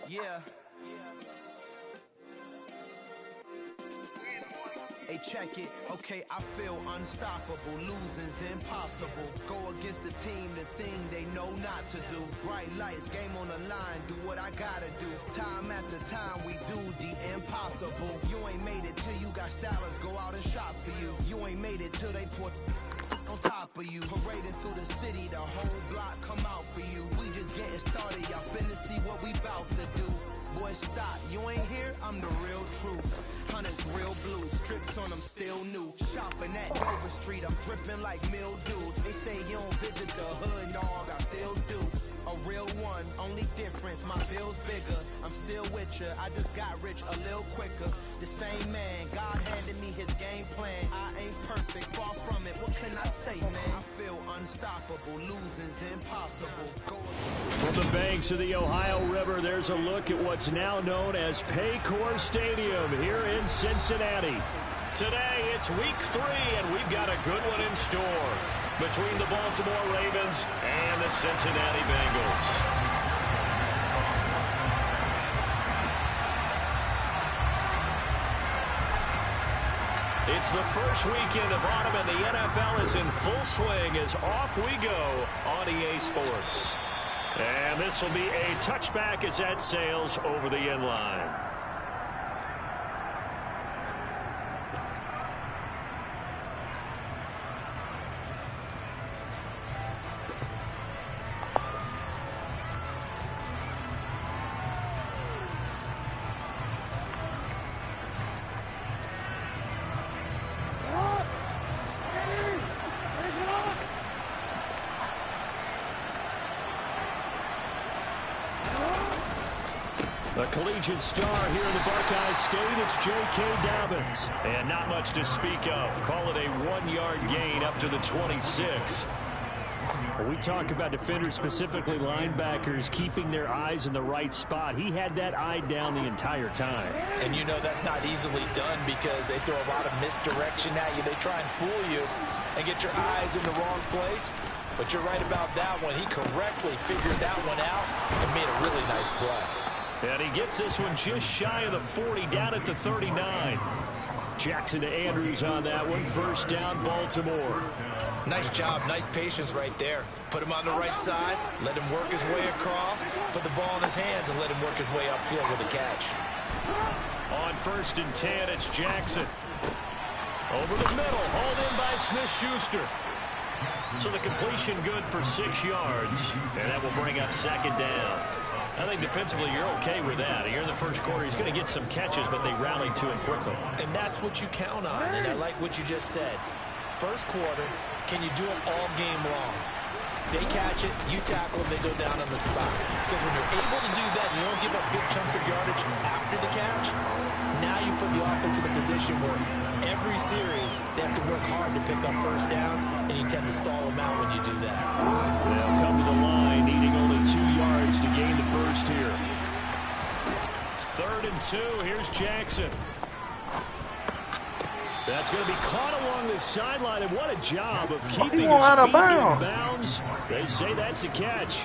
Yeah. Hey, check it. Okay, I feel unstoppable. Losing's impossible. Go against the team, the thing they know not to do. Bright lights, game on the line. Do what I gotta do. Time after time, we do the impossible. You ain't made it till you got stylists go out and shop for you. You ain't made it till they put on top of you. Parading through the city, the whole block come out for you. We just getting started. Y'all finna see what we bout to do. Boy, stop. You ain't here? I'm the real truth. Hunters, real blues. Strips on them still new. Shopping at Dover Street. I'm dripping like mildew. They say you don't visit the hood, dog. I still do. A real one. Only difference, my bill's bigger. I'm still with ya. I just got rich a little quicker. The same man. God handed me his game plan. I ain't perfect. Far from it. What can I say, man? I feel unstoppable. Losing's impossible. From the banks of the Ohio River, there's a look at what's now known as Paycor Stadium here in Cincinnati. Today, it's week 3, and we've got a good one in store between the Baltimore Ravens and the Cincinnati Bengals. It's the first weekend of autumn, and the NFL is in full swing as off we go on EA Sports. And this will be a touchback as that sails over the end line. The collegiate star here in the Buckeye State, it's J.K. Dobbins. And not much to speak of. Call it a 1-yard gain up to the 26. When we talk about defenders, specifically linebackers, keeping their eyes in the right spot, he had that eye down the entire time. And you know that's not easily done because they throw a lot of misdirection at you. They try and fool you and get your eyes in the wrong place. But you're right about that one. He correctly figured that one out and made a really nice play. And he gets this one just shy of the 40, down at the 39. Jackson to Andrews on that one. First down, Baltimore. Nice job, nice patience right there. Put him on the right side, let him work his way across, put the ball in his hands, and let him work his way upfield with a catch. On 1st and 10, it's Jackson. Over the middle, hauled in by Smith-Schuster. So the completion good for 6 yards, and that will bring up 2nd down. I think defensively you're okay with that. Here in the first quarter, he's going to get some catches, but they rallied to him quickly. And that's what you count on, and I like what you just said. First quarter, can you do it all game long? They catch it, you tackle them, they go down on the spot. Because when you're able to do that, you don't give up big chunks of yardage after the catch. Now you put the offense in a position where every series they have to work hard to pick up first downs, and you tend to stall them out when you do that. They'll come to the line, needing only 2 yards to gain the first here. 3rd and 2, here's Jackson. That's going to be caught along the sideline, and what a job of keeping his out of feet bounds. in bounds. They say that's a catch.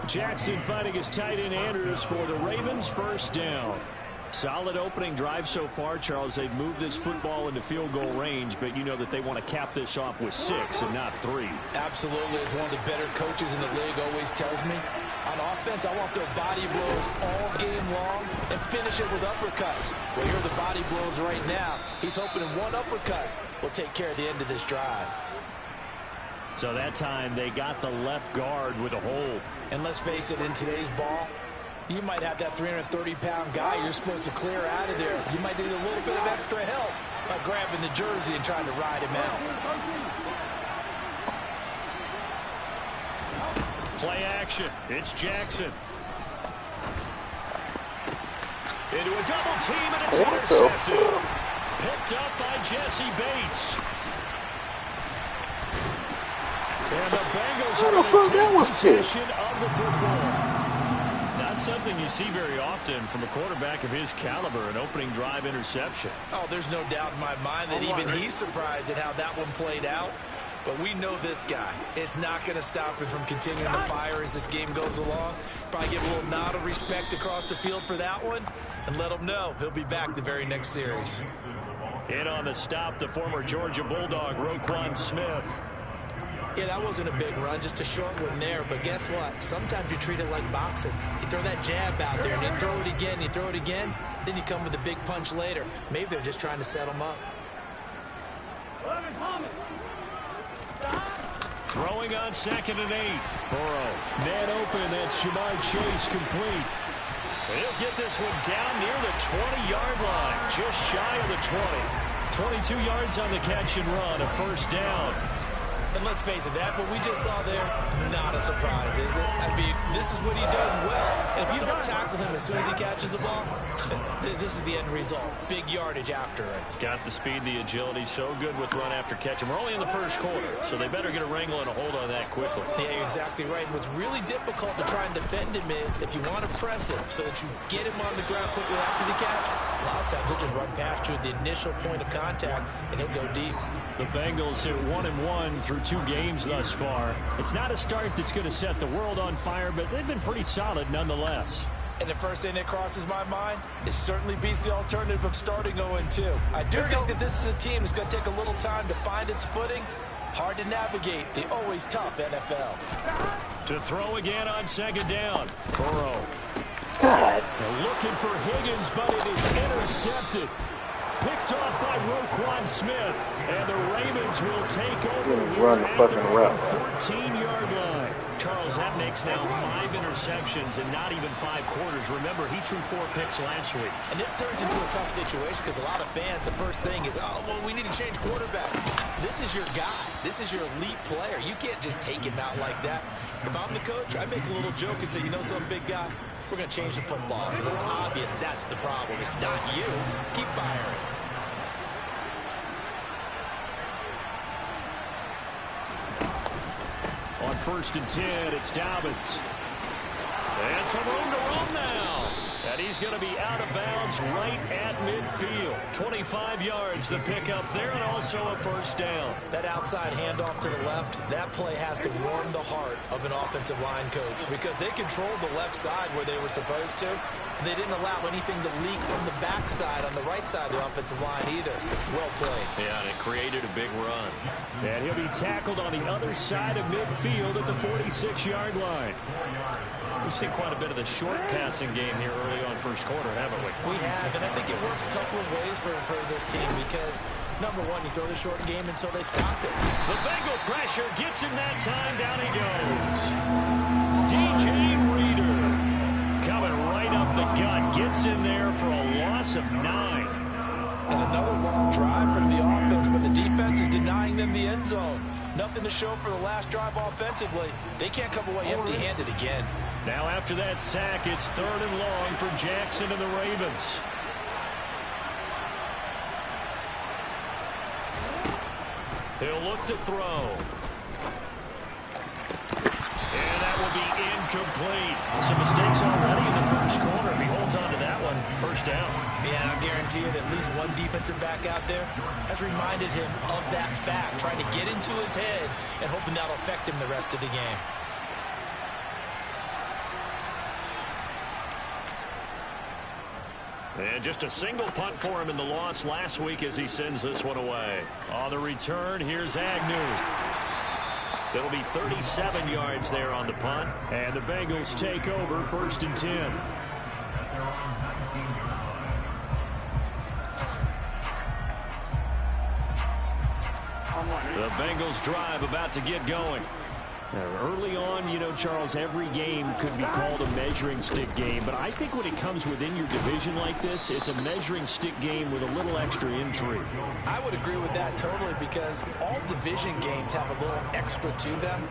Jackson finding his tight end Andrews for the Ravens, first down. Solid opening drive so far, Charles. They've moved this football into field goal range, but you know that they want to cap this off with 6 and not 3. Absolutely. As one of the better coaches in the league always tells me, on offense, I want their body blows all game long and finish it with uppercuts. Well, here are the body blows right now. He's hoping in one uppercut will take care of the end of this drive. So that time they got the left guard with a hold. And let's face it, in today's ball, you might have that 330-pound guy you're supposed to clear out of there. You might need a little bit of extra help by grabbing the jersey and trying to ride him out. Play action. It's Jackson. Into a double team, and it's intercepted. Picked up by Jesse Bates. And the Bengals are going to take possession of the football. Not something you see very often from a quarterback of his caliber, an opening drive interception. Oh, there's no doubt in my mind that even he's surprised at how that one played out. but we know this guy is not going to stop him from continuing to fire as this game goes along. Probably give a little nod of respect across the field for that one, and let him know he'll be back the very next series. In on the stop, the former Georgia Bulldog, Roquan Smith. Yeah, that wasn't a big run, just a short one there. But guess what? Sometimes you treat it like boxing. You throw that jab out there, and you throw it again, you throw it again, then you come with a big punch later. Maybe they're just trying to set him up. Throwing on 2nd and 8. Burrow, man open, that's Jamar Chase, complete. He'll get this one down near the 20-yard line, just shy of the 20. 22 yards on the catch and run, a first down. And let's face it, that what we just saw there, not a surprise, is it? I mean, this is what he does well. And if you don't tackle him as soon as he catches the ball, this is the end result. Big yardage after it. Got the speed, the agility, so good with run after catch. And we're only in the first quarter, so they better get a wrangle and a hold on that quickly. Yeah, you're exactly right. And what's really difficult to try and defend him is if you want to press him so that you get him on the ground quickly after the catch, a lot of times he'll just run past you at the initial point of contact, and he'll go deep. The Bengals hit 1-1 through 2 games thus far. It's not a start that's going to set the world on fire, but they've been pretty solid nonetheless. And the first thing that crosses my mind, it certainly beats the alternative of starting 0-2. I do think that this is a team that's going to take a little time to find its footing. Hard to navigate the always tough NFL. To throw again on 2nd down. Burrow. God. They're looking for Higgins, but it is intercepted. Picked off by Roquan Smith, and the Ravens will take over Run the fucking route. 14-yard line. Charles, that makes now 5 interceptions and not even 5 quarters. Remember, he threw 4 picks last week. And this turns into a tough situation because a lot of fans, the first thing is, oh, well, we need to change quarterback. This is your guy. This is your elite player. You can't just take him out like that. If I'm the coach, I make a little joke and say, you know some big guy? We're going to change the football. So it's obvious that's the problem. It's not you. Keep firing. On 1st and 10, it's Dobbins. And some room to run now. And he's going to be out of bounds right at midfield. 25 yards, the pickup there, and also a first down. That outside handoff to the left, that play has to warm the heart of an offensive line coach because they controlled the left side where they were supposed to. They didn't allow anything to leak from the backside on the right side of the offensive line either. Well played. Yeah, and it created a big run. And he'll be tackled on the other side of midfield at the 46-yard line. We've seen quite a bit of the short passing game here early on first quarter, haven't we? We have, and I think it works a couple of ways for this team because, number one, you throw the short game until they stop it. The Bengal pressure gets him that time. Down he goes. DJ Reader coming right up the gut. Gets in there for a loss of 9. And another long drive from the offense, but the defense is denying them the end zone. Nothing to show for the last drive offensively. They can't come away empty-handed again. Now after that sack, it's 3rd and long for Jackson and the Ravens. He'll look to throw. And that will be incomplete. Some mistakes already in the first quarter. If he holds on to that one, first down. Yeah, and I'll guarantee you that at least one defensive back out there has reminded him of that fact, trying to get into his head and hoping that'll affect him the rest of the game. And just a single punt for him in the loss last week as he sends this one away. On the return, here's Agnew. It'll be 37 yards there on the punt. And the Bengals take over 1st and 10. The Bengals drive about to get going. Early on, you know, Charles, every game could be called a measuring stick game. But I think when it comes within your division like this, it's a measuring stick game with a little extra intrigue. I would agree with that totally because all division games have a little extra to them.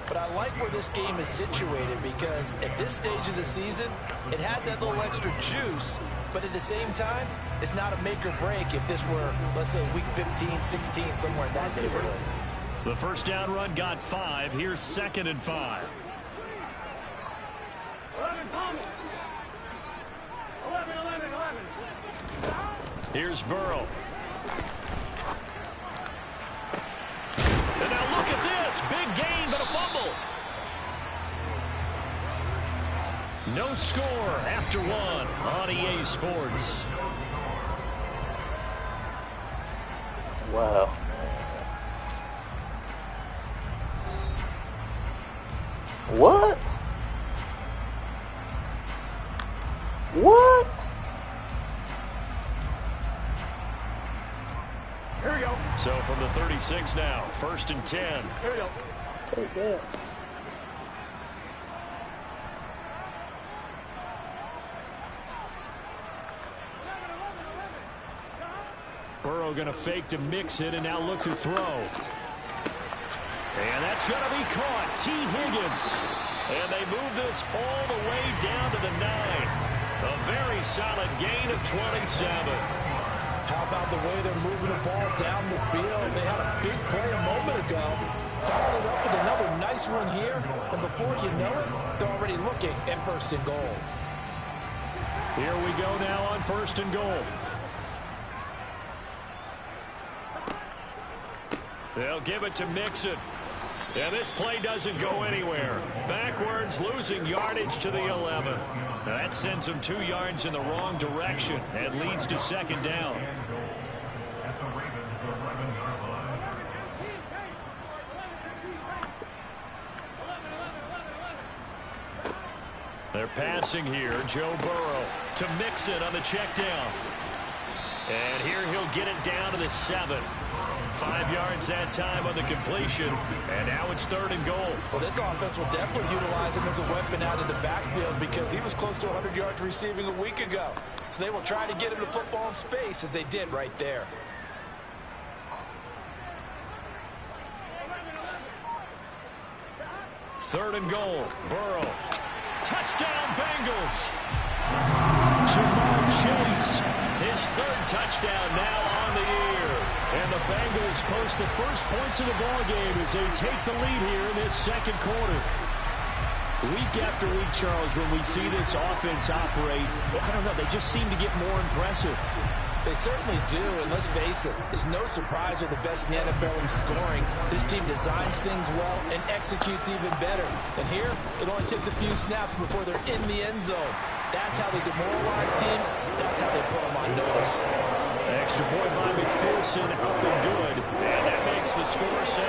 But I like where this game is situated because at this stage of the season, it has that little extra juice. But at the same time, it's not a make or break if this were, let's say, week 15, 16, somewhere in that neighborhood. The first down run got 5. Here's 2nd and 5. 11. Here's Burrow. And now this. Big gain, but a fumble. No score after one on EA Sports. Wow. What? What? Here we go. So from the 36 now, 1st and 10. Here we go. Take that. Burrow going to fake to mix it and now look to throw. And that's going to be caught. T. Higgins. And they move this all the way down to the 9. A very solid gain of 27. How about the way they're moving the ball down the field? They had a big play a moment ago. Followed it up with another nice one here. And before you know it, they're already looking at 1st and goal. Here we go now on 1st and goal. They'll give it to Mixon. And this play doesn't go anywhere. Backwards, losing yardage to the 11. Now that sends them 2 yards in the wrong direction and leads to 2nd down. They're passing here. Joe Burrow to Mixon on the check down. And here he'll get it down to the 7. 5 yards that time on the completion, and now it's 3rd and goal. Well, this offense will definitely utilize him as a weapon out of the backfield because he was close to 100 yards receiving a week ago. So they will try to get him the football in space as they did right there. Third and goal. Burrow. Touchdown, Bengals. Jamar Chase. His 3rd touchdown now on the year. And the Bengals post the first points of the ballgame as they take the lead here in this 2nd quarter. Week after week, Charles, when we see this offense operate, I don't know, they just seem to get more impressive. They certainly do, and let's face it, it's no surprise they're the best in the NFL in scoring. This team designs things well and executes even better. And here, it only takes a few snaps before they're in the end zone. That's how they demoralize teams. That's how they put them on notice. Extra point by McPherson, up and good. And that makes the score 7-0.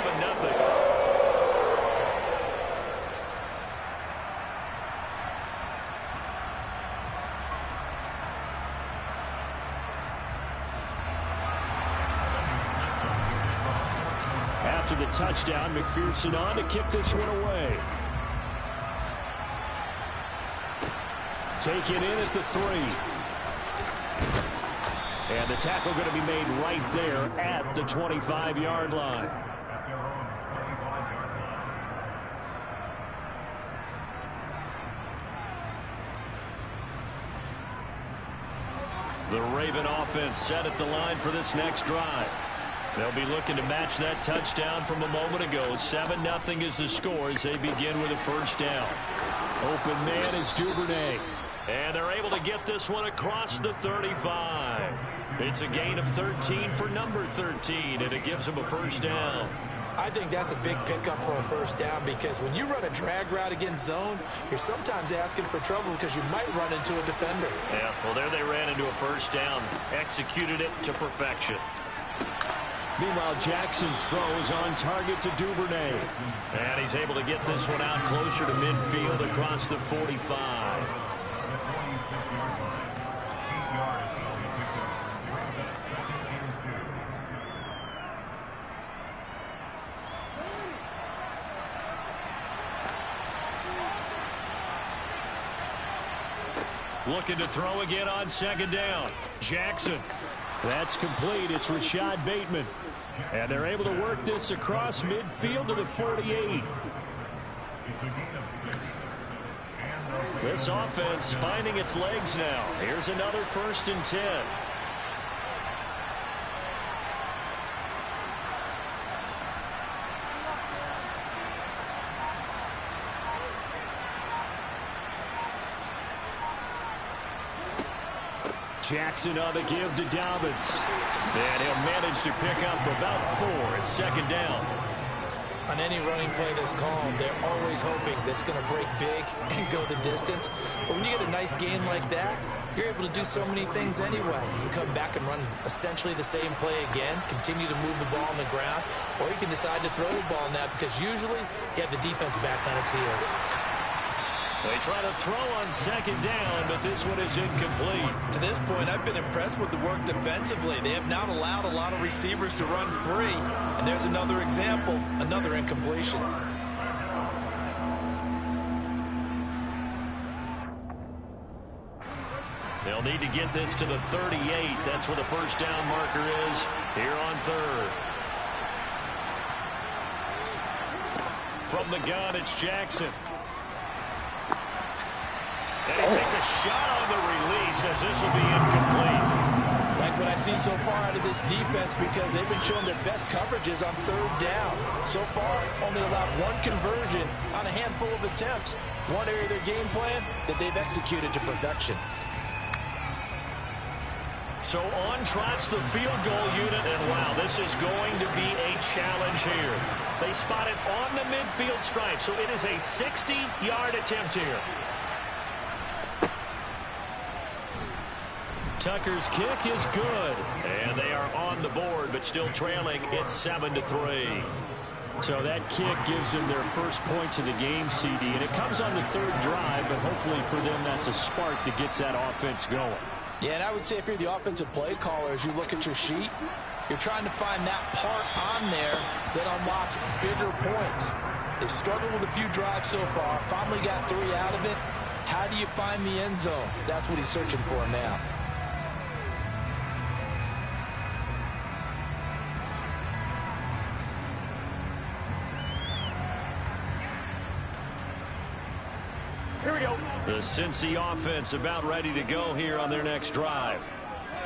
After the touchdown, McPherson on to kick this one away. Take it in at the 3. And the tackle going to be made right there at the 25-yard line. The Raven offense set at the line for this next drive. They'll be looking to match that touchdown from a moment ago. 7-0 is the score as they begin with a 1st down. Open man is Duvernay. And they're able to get this one across the 35. It's a gain of 13 for number 13, and it gives them a 1st down. I think that's a big pickup for a 1st down because when you run a drag route against zone, you're sometimes asking for trouble because you might run into a defender. Yeah, well, there they ran into a 1st down. Executed it to perfection. Meanwhile, Jackson's throw is on target to Duvernay. And he's able to get this one out closer to midfield across the 45. Looking to throw again on 2nd down. Jackson. That's complete. It's Rashad Bateman. And they're able to work this across midfield to the 48. This offense finding its legs now. Here's another 1st and 10. Jackson on the give to Dobbins. And he'll manage to pick up about 4 at 2nd down. on any running play that's called, they're always hoping that it's going to break big and go the distance. But when you get a nice gain like that, you're able to do so many things anyway. You can come back and run essentially the same play again, continue to move the ball on the ground, or you can decide to throw the ball now because usually you have the defense back on its heels. They try to throw on second down, but this one is incomplete. To this point, I've been impressed with the work defensively. They have not allowed a lot of receivers to run free. And there's another example, another incompletion. They'll need to get this to the 38. That's where the first down marker is here on third. From the gun, it's Jackson. And he takes a shot on the release as this will be incomplete. Like what I see so far out of this defense because they've been showing their best coverages on third down. So far, only allowed one conversion on a handful of attempts. One area of their game plan that they've executed to perfection. So on trots the field goal unit, and wow, this is going to be a challenge here. They spot it on the midfield stripe, so it is a 60-yard attempt here. Tucker's kick is good, and they are on the board, but still trailing. It's 7-3. So that kick gives them their first points of the game, CD, and it comes on the third drive, but hopefully for them that's a spark that gets that offense going. Yeah, and I would say if you're the offensive play caller, as you look at your sheet, you're trying to find that part on there that unlocks bigger points. They've struggled with a few drives so far, finally got 3 out of it. How do you find the end zone? That's what he's searching for now. Here we go. The Cincy offense about ready to go here on their next drive.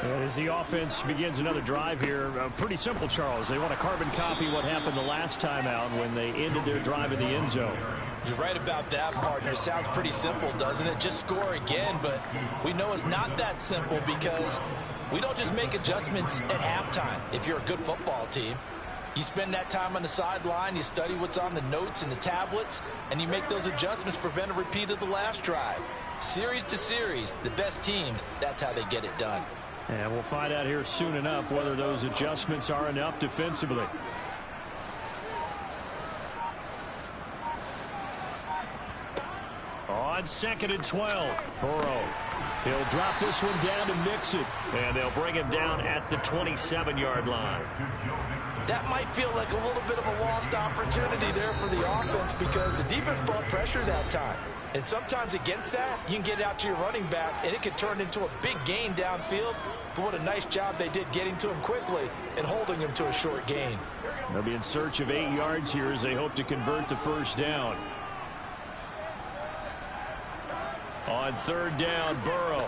As the offense begins another drive here, pretty simple, Charles. They want to carbon copy what happened the last time out when they ended their drive in the end zone. You're right about that, partner. It sounds pretty simple, doesn't it? Just score again, but we know it's not that simple because we don't just make adjustments at halftime if you're a good football team. You spend that time on the sideline, you study what's on the notes and the tablets, and you make those adjustments to prevent a repeat of the last drive. Series to series, the best teams, that's how they get it done. And we'll find out here soon enough whether those adjustments are enough defensively. On 2nd and 12, Burrow. He'll drop this one down to Mixon, and they'll bring him down at the 27-yard line. That might feel like a little bit of a lost opportunity there for the offense because the defense brought pressure that time. And sometimes against that, you can get out to your running back, and it can turn into a big gain downfield. But what a nice job they did getting to him quickly and holding him to a short gain. They'll be in search of 8 yards here as they hope to convert the first down. On 3rd down, Burrow.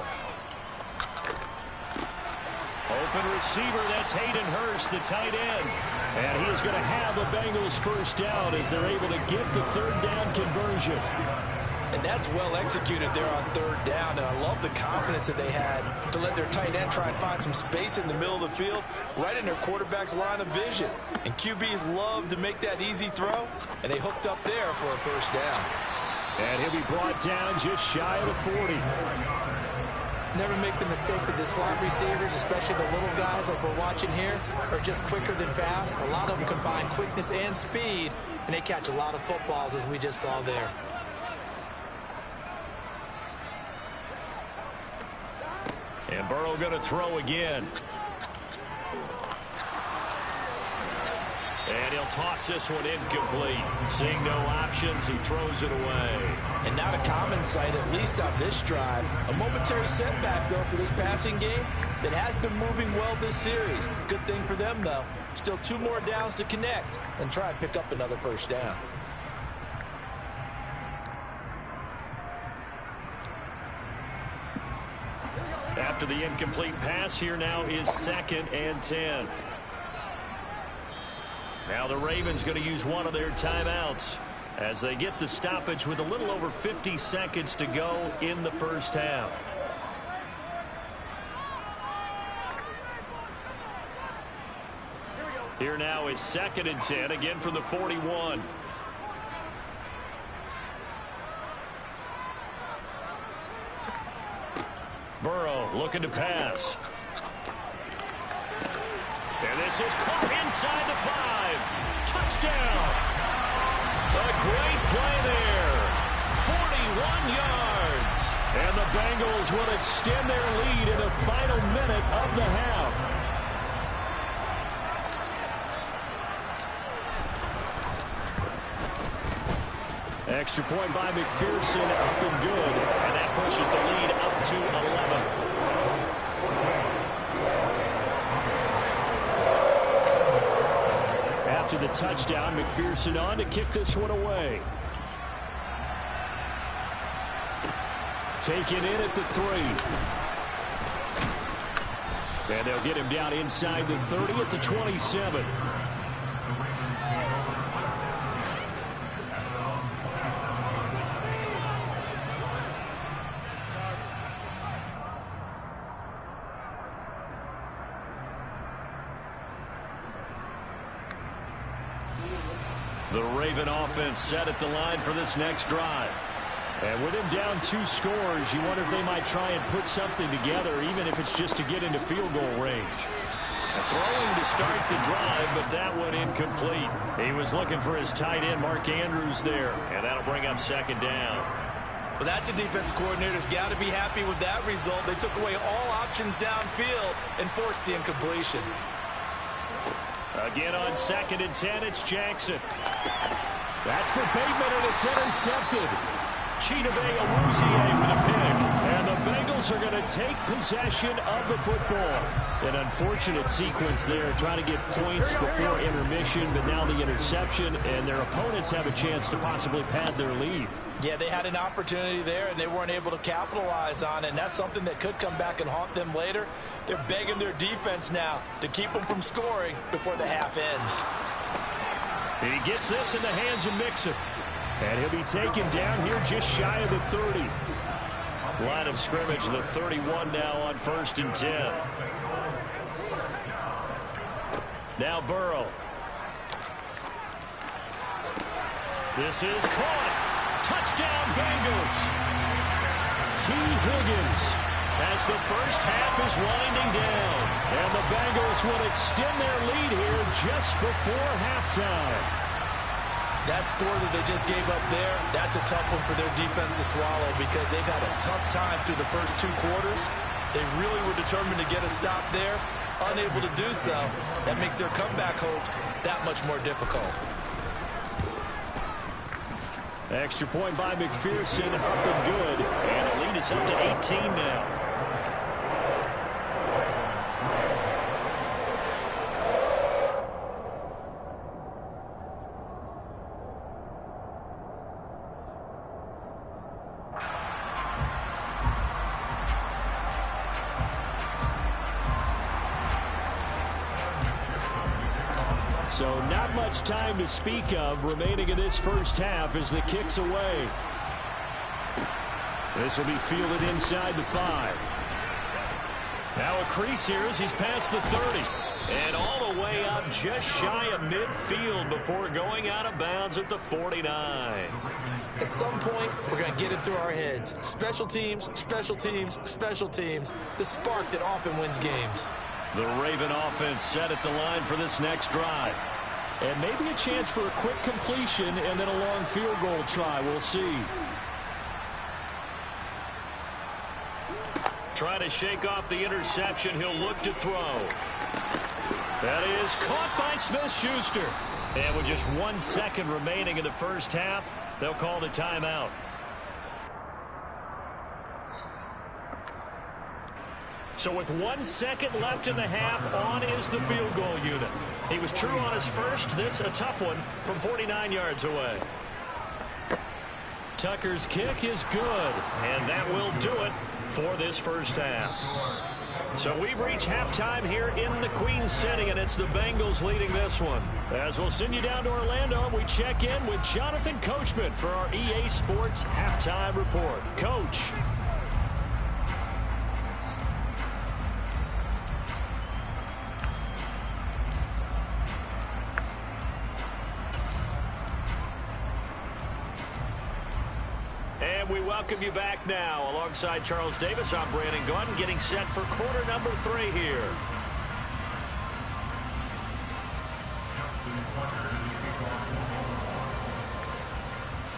Open receiver, that's Hayden Hurst, the tight end. And he is going to have a Bengals first down as they're able to get the 3rd down conversion. And that's well executed there on 3rd down. And I love the confidence that they had to let their tight end try and find some space in the middle of the field, right in their quarterback's line of vision. And QBs love to make that easy throw, and they hooked up there for a first down. And he'll be brought down just shy of the 40. Never make the mistake that the slot receivers, especially the little guys like we're watching here, are just quicker than fast. A lot of them combine quickness and speed, and they catch a lot of footballs, as we just saw there. And Burrow going to throw again. And he'll toss this one incomplete. Seeing no options, he throws it away. And not a common sight, at least on this drive. A momentary setback, though, for this passing game that has been moving well this series. Good thing for them, though. Still 2 more downs to connect and try and pick up another first down. After the incomplete pass, here now is 2nd and 10. Now the Ravens going to use one of their timeouts as they get the stoppage with a little over 50 seconds to go in the first half. Here now is 2nd and 10, again from the 41. Burrow looking to pass. And this is caught inside the 5. Touchdown. A great play there. 41 yards. And the Bengals will extend their lead in the final minute of the half. Extra point by McPherson, up and good. And that pushes the lead up to 11. After the touchdown, McPherson on to kick this one away. Taken in at the 3. And they'll get him down inside the 30 at the 27. The Raven offense set at the line for this next drive. And with him down 2 scores, you wonder if they might try and put something together, even if it's just to get into field goal range. Throwing to start the drive, but that one incomplete. He was looking for his tight end, Mark Andrews, there. And that'll bring up 2nd down. Well, that's a defense coordinator's got to be happy with that result. They took away all options downfield and forced the incompletion. Again on 2nd and 10, it's Jackson. That's for Bateman, and it's intercepted. Chidobe Awuzie with a pick. And the Bengals are going to take possession of the football. An unfortunate sequence there, trying to get points before intermission, but now the interception, and their opponents have a chance to possibly pad their lead. Yeah, they had an opportunity there, and they weren't able to capitalize on it, and that's something that could come back and haunt them later. They're begging their defense now to keep them from scoring before the half ends. He gets this in the hands of Mixon. And he'll be taken down here just shy of the 30. Line of scrimmage, the 31 now on 1st and 10. Now Burrow. This is caught. Touchdown Bengals. T. Higgins as the first half is winding down. And the Bengals will extend their lead here just before halftime. That score that they just gave up there, that's a tough one for their defense to swallow because they've had a tough time through the first 2 quarters. They really were determined to get a stop there, unable to do so. That makes their comeback hopes that much more difficult. Extra point by McPherson, up and good. And the lead is up to 18 now. So not much time to speak of remaining in this first half as the kick's away. This will be fielded inside the 5. Now a crease here as he's past the 30. And all the way up just shy of midfield before going out of bounds at the 49. At some point, we're going to get it through our heads. Special teams, special teams, special teams. The spark that often wins games. The Raven offense set at the line for this next drive. And maybe a chance for a quick completion and then a long field goal try. We'll see. Trying to shake off the interception. He'll look to throw. That is caught by Smith-Schuster. And with just 1 second remaining in the first half, they'll call the timeout. So with 1 second left in the half, on is the field goal unit. He was true on his first. This a tough one from 49 yards away. Tucker's kick is good, and that will do it for this first half. So we've reached halftime here in the Queen City, and it's the Bengals leading this one. As we'll send you down to Orlando, we check in with Jonathan Coachman for our EA Sports Halftime Report. Coach. And we welcome you back now. Alongside Charles Davis, I'm Brandon Gunn, getting set for quarter number 3 here.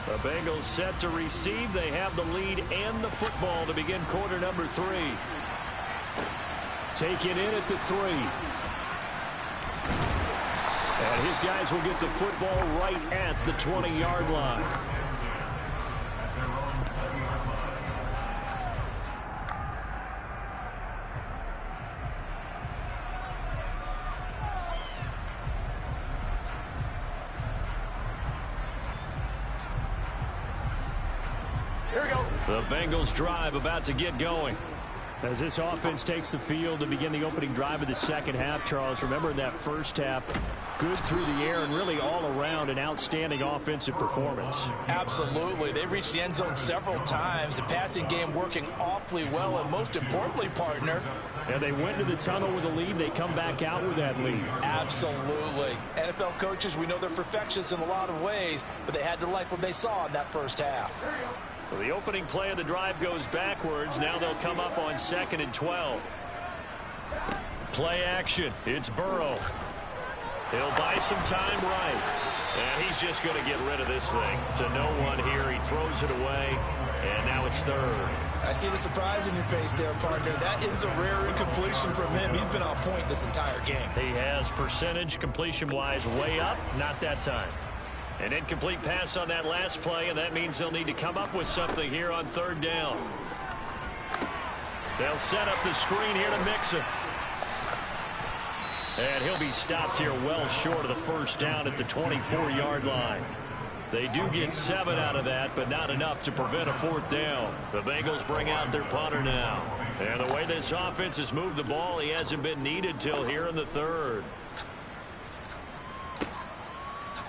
The Bengals set to receive. They have the lead and the football to begin quarter number 3. Taken in at the 3. And his guys will get the football right at the 20-yard line. Here we go. The Bengals drive about to get going. As this offense takes the field to begin the opening drive of the second half, Charles, remember in that first half, good through the air and really all around an outstanding offensive performance. Absolutely. They reached the end zone several times. The passing game working awfully well, and most importantly, partner. And they went to the tunnel with a lead. They come back out with that lead. Absolutely. NFL coaches, we know they're perfectionists in a lot of ways, but they had to like what they saw in that first half. So the opening play of the drive goes backwards. Now they'll come up on 2nd and 12. Play action. It's Burrow. He'll buy some time right. And he's just going to get rid of this thing. To no one here. He throws it away. And now it's 3rd. I see the surprise in your face there, partner. That is a rare incompletion from him. He's been on point this entire game. He has percentage completion-wise way up. Not that time. An incomplete pass on that last play, and that means they'll need to come up with something here on 3rd down. They'll set up the screen here to Mixon. And he'll be stopped here well short of the first down at the 24-yard line. They do get 7 out of that, but not enough to prevent a 4th down. The Bengals bring out their punter now. And the way this offense has moved the ball, he hasn't been needed till here in the 3rd.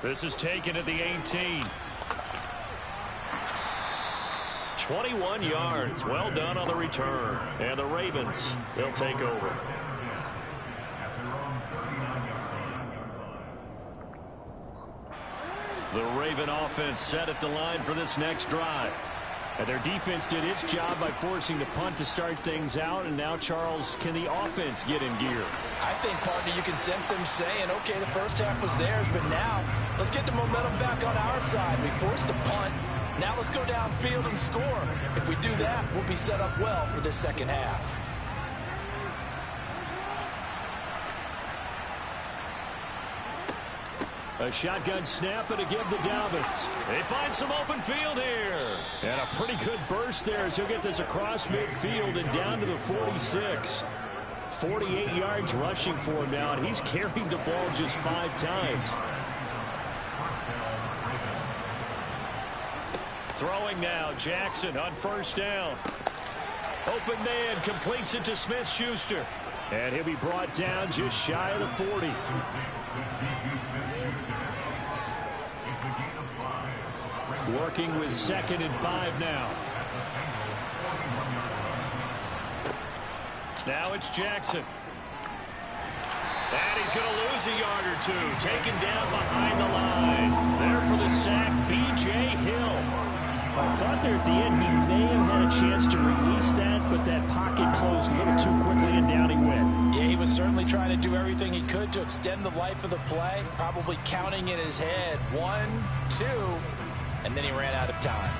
This is taken at the 18. 21 yards. Well done on the return. And the Ravens, they'll take over. The Raven offense set at the line for this next drive. And their defense did its job by forcing the punt to start things out. And now, Charles, can the offense get in gear? I think, partner, you can sense them saying, okay, the first half was theirs, but now let's get the momentum back on our side. We forced a punt. Now let's go downfield and score. If we do that, we'll be set up well for this second half. A shotgun snap and a give to Dobbins. They find some open field here. And a pretty good burst there as he'll get this across midfield and down to the 46. 48 yards rushing for him now, and he's carried the ball just 5 times. Throwing now, Jackson on 1st down. Open man completes it to Smith-Schuster. And he'll be brought down just shy of the 40. Working with 2nd and 5 now. Now it's Jackson. And he's going to lose a yard or 2. Taken down behind the line. There for the sack, B.J. Hill. I thought there at the end he may have had a chance to release that, but that pocket closed a little too quickly and down he went. Yeah, he was certainly trying to do everything he could to extend the life of the play, probably counting in his head 1, 2, and then he ran out of time.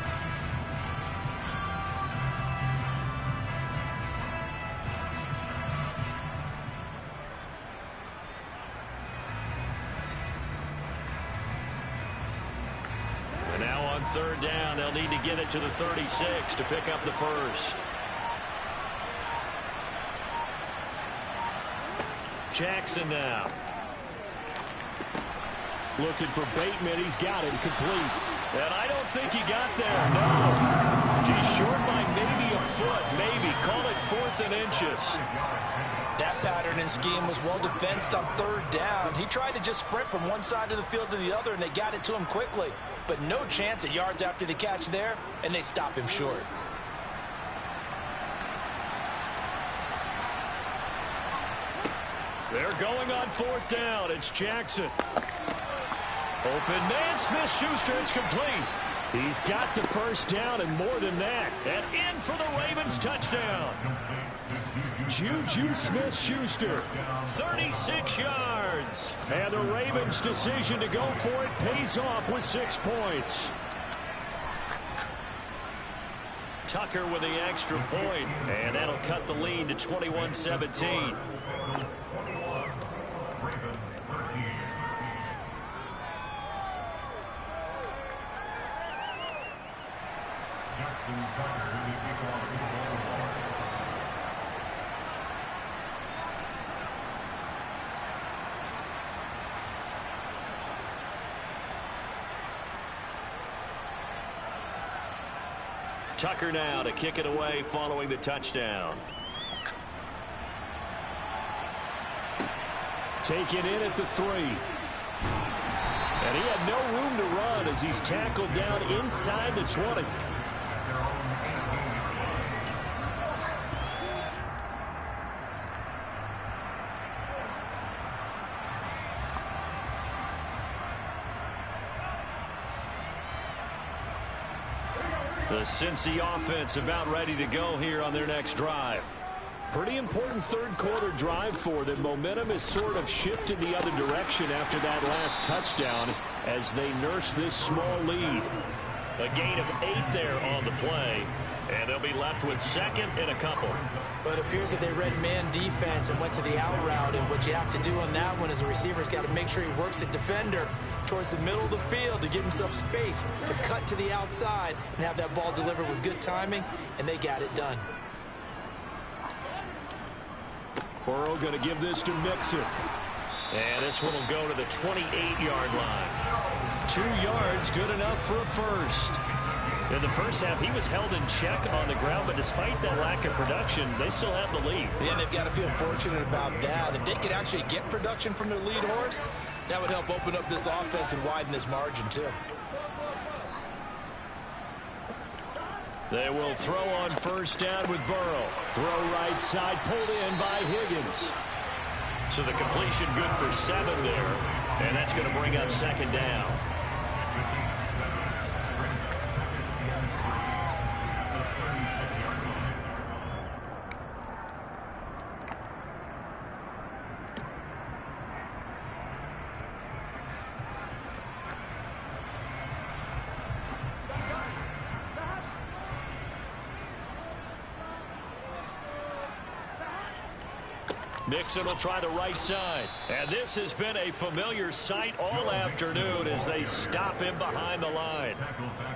And now on 3rd down, they'll need to get it to the 36 to pick up the first. Jackson now. Looking for Bateman. He's got him complete. And I don't think he got there. No. He's short by maybe a foot. Maybe. Call it 4th and inches. That pattern and scheme was well defensed on 3rd down. He tried to just sprint from one side of the field to the other, and they got it to him quickly. But no chance at yards after the catch there, and they stop him short. They're going on 4th down. It's Jackson. Open man, Smith-Schuster. It's complete. He's got the first down and more than that. And in for the Ravens touchdown. Juju Smith-Schuster, 36 yards. And the Ravens' decision to go for it pays off with 6 points. Tucker with the extra point, and that'll cut the lead to 21-17. Tucker now to kick it away following the touchdown. Taken in at the 3. And he had no room to run as he's tackled down inside the 20. The Cincy offense about ready to go here on their next drive. Pretty important third quarter drive for them. Momentum has sort of shifted the other direction after that last touchdown as they nurse this small lead. A gain of 8 there on the play, and they'll be left with second and a couple. But it appears that they read man defense and went to the out route, and what you have to do on that one is the receiver's got to make sure he works the defender towards the middle of the field to give himself space to cut to the outside and have that ball delivered with good timing, and they got it done. Burrow going to give this to Mixon. And this one will go to the 28-yard line. 2 yards, good enough for a first. In the first half, he was held in check on the ground, but despite that lack of production, they still have the lead. Yeah, they've got to feel fortunate about that. If they could actually get production from their lead horse, that would help open up this offense and widen this margin, too. They will throw on first down with Burrow. Throw right side, pulled in by Higgins. So the completion good for 7 there, and that's going to bring up second down. Mixon will try the right side. And this has been a familiar sight all afternoon as they stop him behind the line.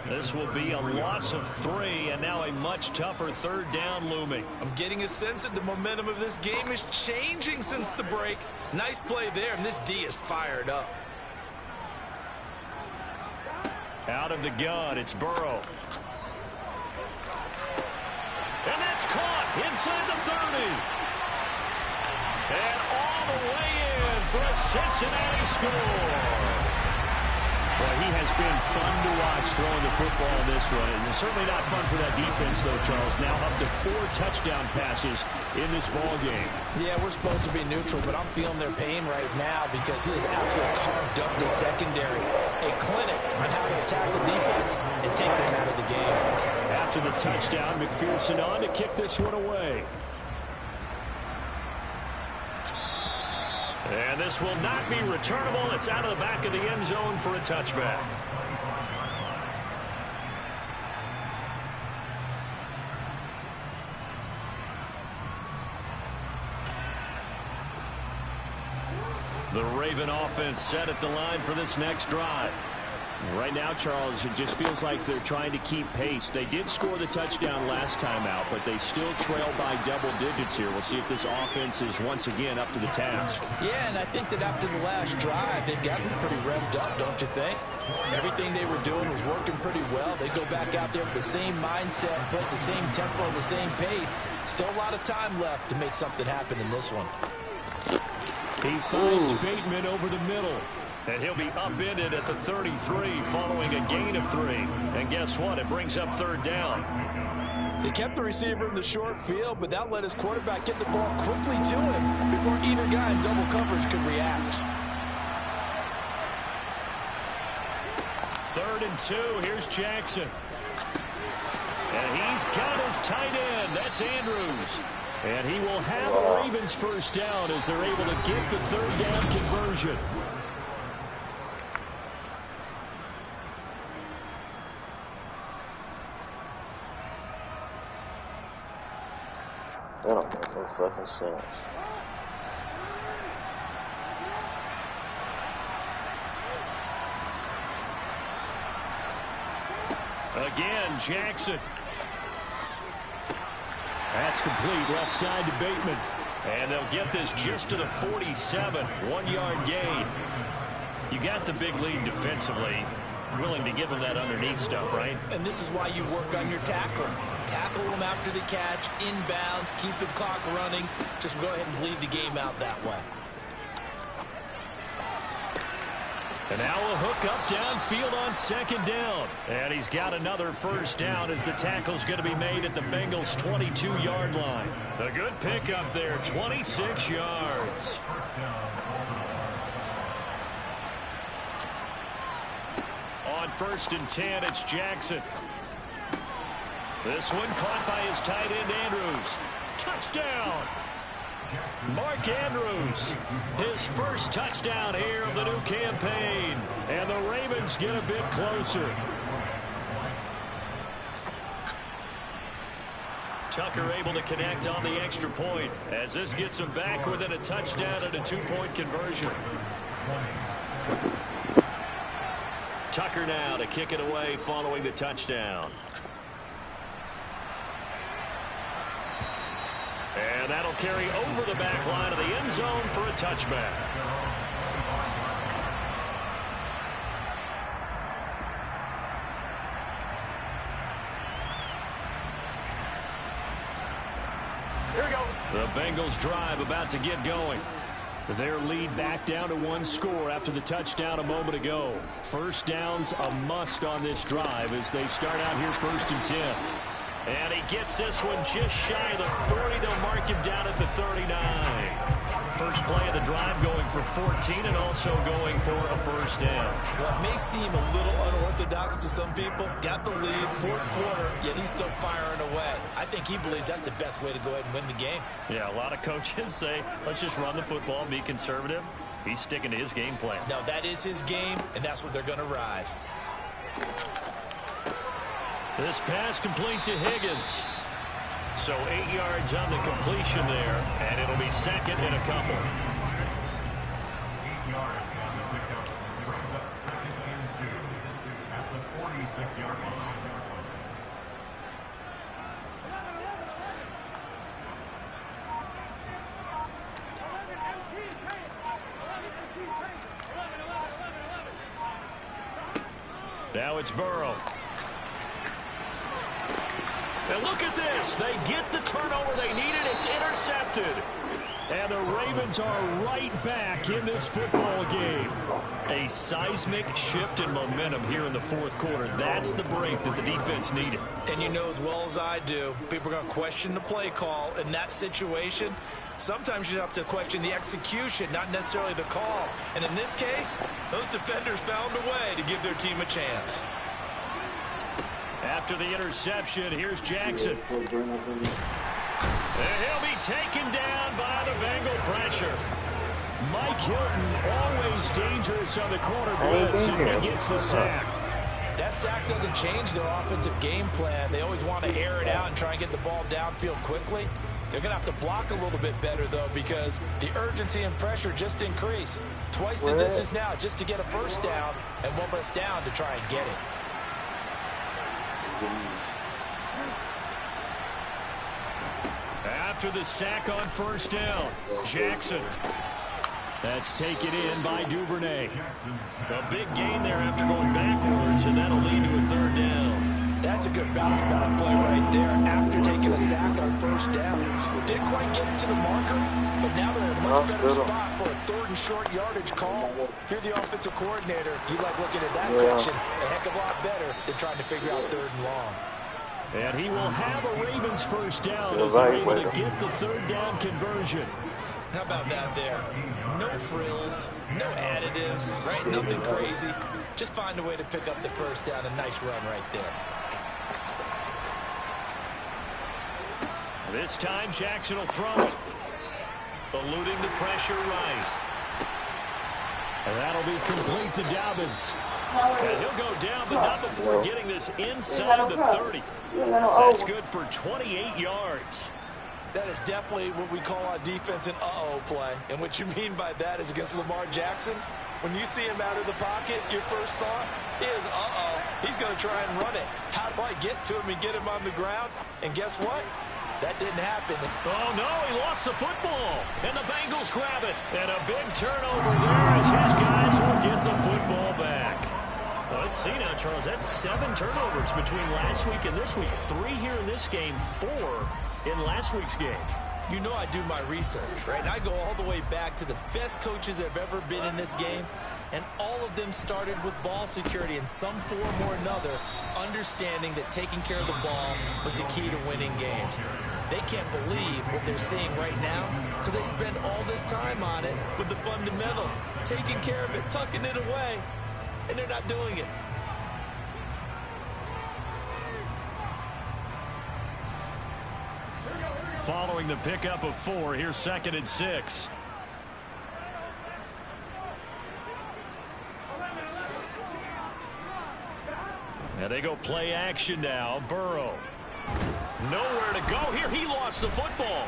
This will be a loss of 3, and now a much tougher third down looming. I'm getting a sense that the momentum of this game is changing since the break. Nice play there, and this D is fired up. Out of the gun, it's Burrow. And that's caught inside the 30. And all the way in for a Cincinnati score. Well, he has been fun to watch throwing the football in this one. And it's certainly not fun for that defense, though, Charles. Now up to 4 touchdown passes in this ball game. Yeah, we're supposed to be neutral, but I'm feeling their pain right now because he has absolutely carved up the secondary. A clinic on how to attack the defense and take them out of the game. After the touchdown, McPherson on to kick this one away. And this will not be returnable. It's out of the back of the end zone for a touchback. The Raven offense set at the line for this next drive. Right now, Charles, it just feels like they're trying to keep pace. They did score the touchdown last time out, but they still trail by double digits here. We'll see if this offense is once again up to the task. Yeah, and I think that after the last drive, they've gotten pretty revved up, don't you think? Everything they were doing was working pretty well. They go back out there with the same mindset, put the same tempo, the same pace. Still a lot of time left to make something happen in this one. He finds Bateman over the middle. And he'll be upended at the 33 following a gain of 3. And guess what? It brings up third down. They kept the receiver in the short field, but that let his quarterback get the ball quickly to him before either guy in double coverage could react. 3rd and 2. Here's Jackson. And he's got his tight end. That's Andrews. And he will have a Ravens first down as they're able to get the third down conversion. That don't make no fucking sense. Again, Jackson. That's complete left side to Bateman. And they'll get this just to the 47. 1-yard gain. You got the big lead defensively. Willing to give them that underneath stuff, right? And this is why you work on your tackling. Tackle them after the catch, inbounds, keep the clock running. Just go ahead and bleed the game out that way. And now a hook up downfield on second down. And he's got another first down as the tackle's going to be made at the Bengals' 22-yard line. A good pickup there, 26 yards. On 1st and 10, it's Jackson. This one caught by his tight end, Andrews. Touchdown! Mark Andrews, his first touchdown here of the new campaign. And the Ravens get a bit closer. Tucker able to connect on the extra point as this gets him back within a touchdown and a 2-point conversion. Tucker now to kick it away following the touchdown. And that'll carry over the back line of the end zone for a touchback. Here we go. The Bengals drive about to get going. Their lead back down to 1 score after the touchdown a moment ago. First down's a must on this drive as they start out here 1st and 10. And he gets this one just shy of the 40. They'll mark him down at the 39. First play of the drive going for 14 and also going for a first down. Well, it may seem a little unorthodox to some people. Got the lead, 4th quarter, yet he's still firing away. I think he believes that's the best way to go ahead and win the game. Yeah, a lot of coaches say, let's just run the football, be conservative. He's sticking to his game plan. No, that is his game, and that's what they're going to ride. This pass complete to Higgins. So 8 yards on the completion there, and it'll be second and a couple. 8 yards on the pickup. It brings up 2nd and 2 at the 46-yard line. Now it's Burrow. And look at this. They get the turnover they needed. It's intercepted. And the Ravens are right back in this football game. A seismic shift in momentum here in the 4th quarter. That's the break that the defense needed. And you know as well as I do, people are going to question the play call in that situation. Sometimes you have to question the execution, not necessarily the call. And in this case, those defenders found a way to give their team a chance. After the interception, here's Jackson. And he'll be taken down by the Bengal pressure. Mike Hilton, always dangerous on the corner blitz, and he gets the sack. That sack doesn't change their offensive game plan. They always want to air it out and try and get the ball downfield quickly. They're going to have to block a little bit better, though, because the urgency and pressure just increase. Twice the distance now just to get a first down, and 1 less down to try and get it. After the sack on first down, Jackson. That's taken in by Duvernay. A big gain there after going backwards, and that'll lead to a 3rd down. That's a good bounce back play right there after taking a sack on first down. Didn't quite get it to the marker, but now they're in a much better spot for a 3rd and short yardage call. If you're the offensive coordinator, you like looking at that section a heck of a lot better than trying to figure out 3rd and long. And he will have a Ravens first down as they're able to get the 3rd down conversion. How about that there? No frills, no additives, right? Nothing crazy. Just find a way to pick up the first down. A nice run right there. This time, Jackson will throw it. Eluding the pressure right. And that'll be complete to Dobbins. And he'll go down, but not before getting this inside the 30. That's good for 28 yards. That is definitely what we call on defense an uh-oh play. And what you mean by that is against Lamar Jackson, when you see him out of the pocket, your first thought is, uh-oh, he's going to try and run it. How do I get to him and get him on the ground? And guess what? That didn't happen. Oh, no, he lost the football. And the Bengals grab it. And a big turnover there as his guys will get the football back. Well, let's see now, Charles. That's 7 turnovers between last week and this week. 3 here in this game, 4 in last week's game. You know I do my research, right? And I go all the way back to the best coaches that have ever been in this game. And all of them started with ball security in some form or another, understanding that taking care of the ball was the key to winning games. They can't believe what they're seeing right now because they spend all this time on it with the fundamentals, taking care of it, tucking it away, and they're not doing it. Following the pickup of 4, here's 2nd and 6. And they go play action now. Burrow. Nowhere to go here. He lost the football.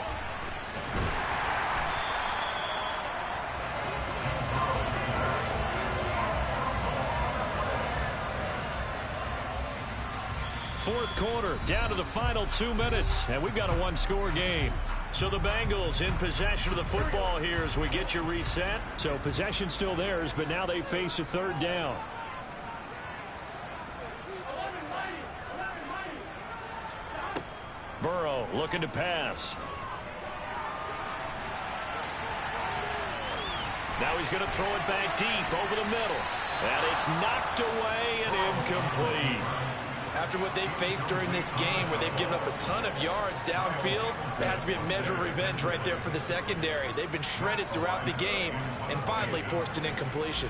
Fourth quarter, down to the final 2 minutes, and we've got a 1-score game. So the Bengals in possession of the football here as we get you reset. So possession still theirs, but now they face a 3rd down. Burrow looking to pass. Now he's going to throw it back deep over the middle. And it's knocked away and incomplete. After what they've faced during this game where they've given up a ton of yards downfield, there has to be a measure of revenge right there for the secondary. They've been shredded throughout the game and finally forced an incompletion.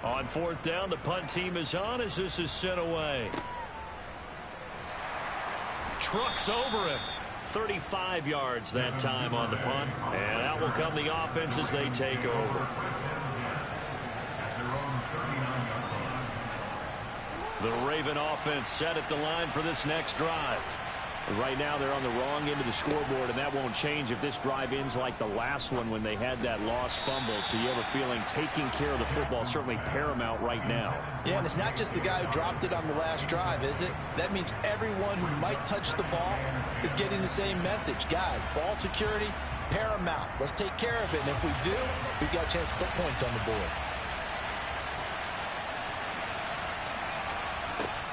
On 4th down, the punt team is on as this is sent away. Trucks over him. 35 yards that time on the punt. And out will come the offense as they take over. The Raven offense set at the line for this next drive. Right now they're on the wrong end of the scoreboard, and that won't change if this drive ends like the last one when they had that lost fumble. So you have a feeling taking care of the football is certainly paramount right now. Yeah, and it's not just the guy who dropped it on the last drive, is it? That means everyone who might touch the ball is getting the same message. Guys, ball security, paramount. Let's take care of it, and if we do, we've got a chance to put points on the board.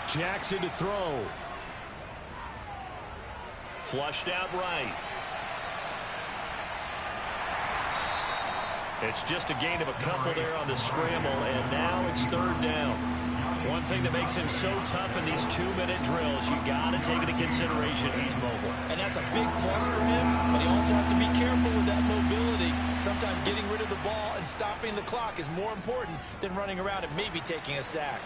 Jackson to throw. Flushed out right. It's just a gain of a couple there on the scramble, and now it's 3rd down. One thing that makes him so tough in these 2-minute drills, you got to take into consideration he's mobile. And that's a big plus for him, but he also has to be careful with that mobility. Sometimes getting rid of the ball and stopping the clock is more important than running around and maybe taking a sack.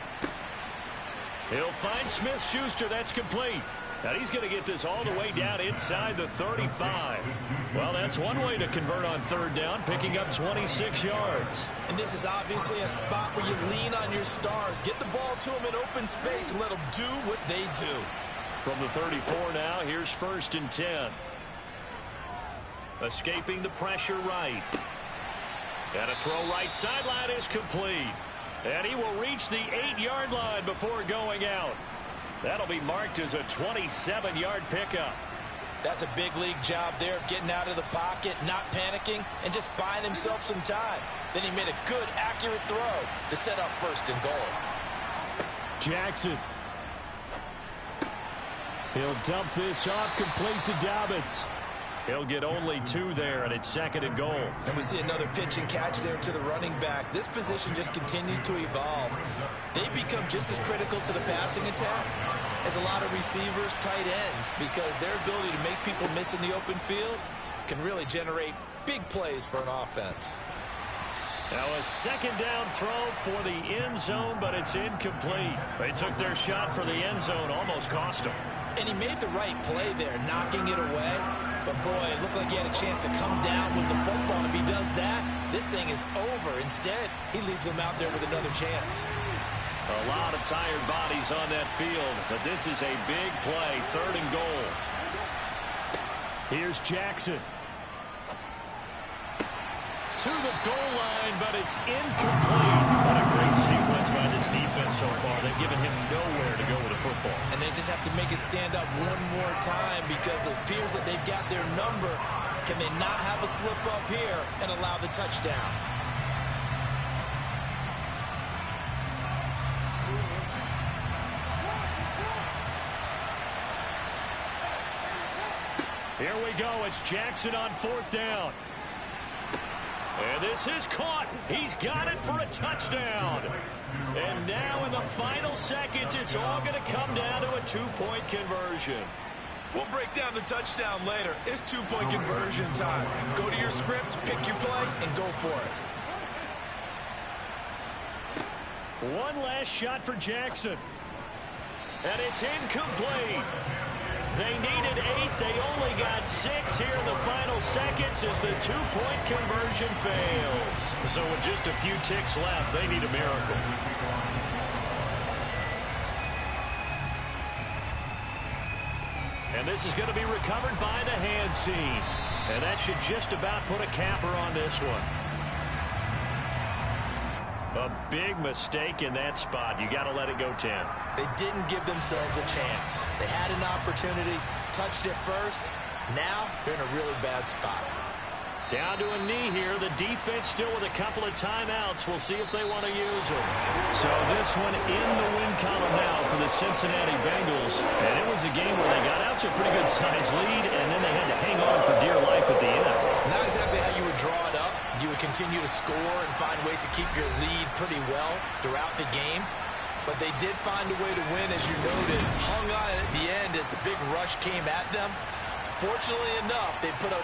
He'll find Smith-Schuster. That's complete. And he's going to get this all the way down inside the 35. Well, that's one way to convert on 3rd down, picking up 26 yards. And this is obviously a spot where you lean on your stars. Get the ball to them in open space and let them do what they do. From the 34 now, here's 1st and 10. Escaping the pressure right. And a throw right sideline is complete. And he will reach the 8-yard line before going out. That'll be marked as a 27-yard pickup. That's a big league job there of getting out of the pocket, not panicking, and just buying himself some time. Then he made a good, accurate throw to set up 1st and goal. Jackson. He'll dump this off complete to Dobbins. He'll get only 2 there, and it's 2nd and goal. And we see another pitch and catch there to the running back. This position just continues to evolve. They become just as critical to the passing attack is a lot of receivers, tight ends, because their ability to make people miss in the open field can really generate big plays for an offense. Now a second down throw for the end zone, but it's incomplete. They took their shot for the end zone, almost cost them. And he made the right play there, knocking it away. But, boy, it looked like he had a chance to come down with the football. If he does that, this thing is over. Instead, he leaves him out there with another chance. A lot of tired bodies on that field, but this is a big play, 3rd and goal. Here's Jackson. To the goal line, but it's incomplete. What a great sequence by this defense so far. They've given him nowhere to go with the football. And they just have to make it stand up one more time, because it appears that they've got their number. Can they not have a slip up here and allow the touchdown? Here we go. It's Jackson on 4th down. And this is caught. He's got it for a touchdown. And now in the final seconds, it's all going to come down to a 2-point conversion. We'll break down the touchdown later. It's 2-point conversion time. Go to your script, pick your play, and go for it. One last shot for Jackson. And it's incomplete. They needed 8. They only got 6 here in the final seconds as the 2-point conversion fails. So with just a few ticks left, they need a miracle. And this is going to be recovered by the hands team. And that should just about put a capper on this one. A big mistake in that spot. You got to let it go 10. They didn't give themselves a chance. They had an opportunity, touched it first. Now they're in a really bad spot. Down to a knee here. The defense still with a couple of timeouts. We'll see if they want to use them. So this one in the win column now for the Cincinnati Bengals. And it was a game where they got out to a pretty good size lead, and then they had to hang on for dear life at the end. Not exactly how you would draw it up. You would continue to score and find ways to keep your lead pretty well throughout the game. But they did find a way to win, as you noted. Hung on at the end as the big rush came at them. Fortunately enough, they put a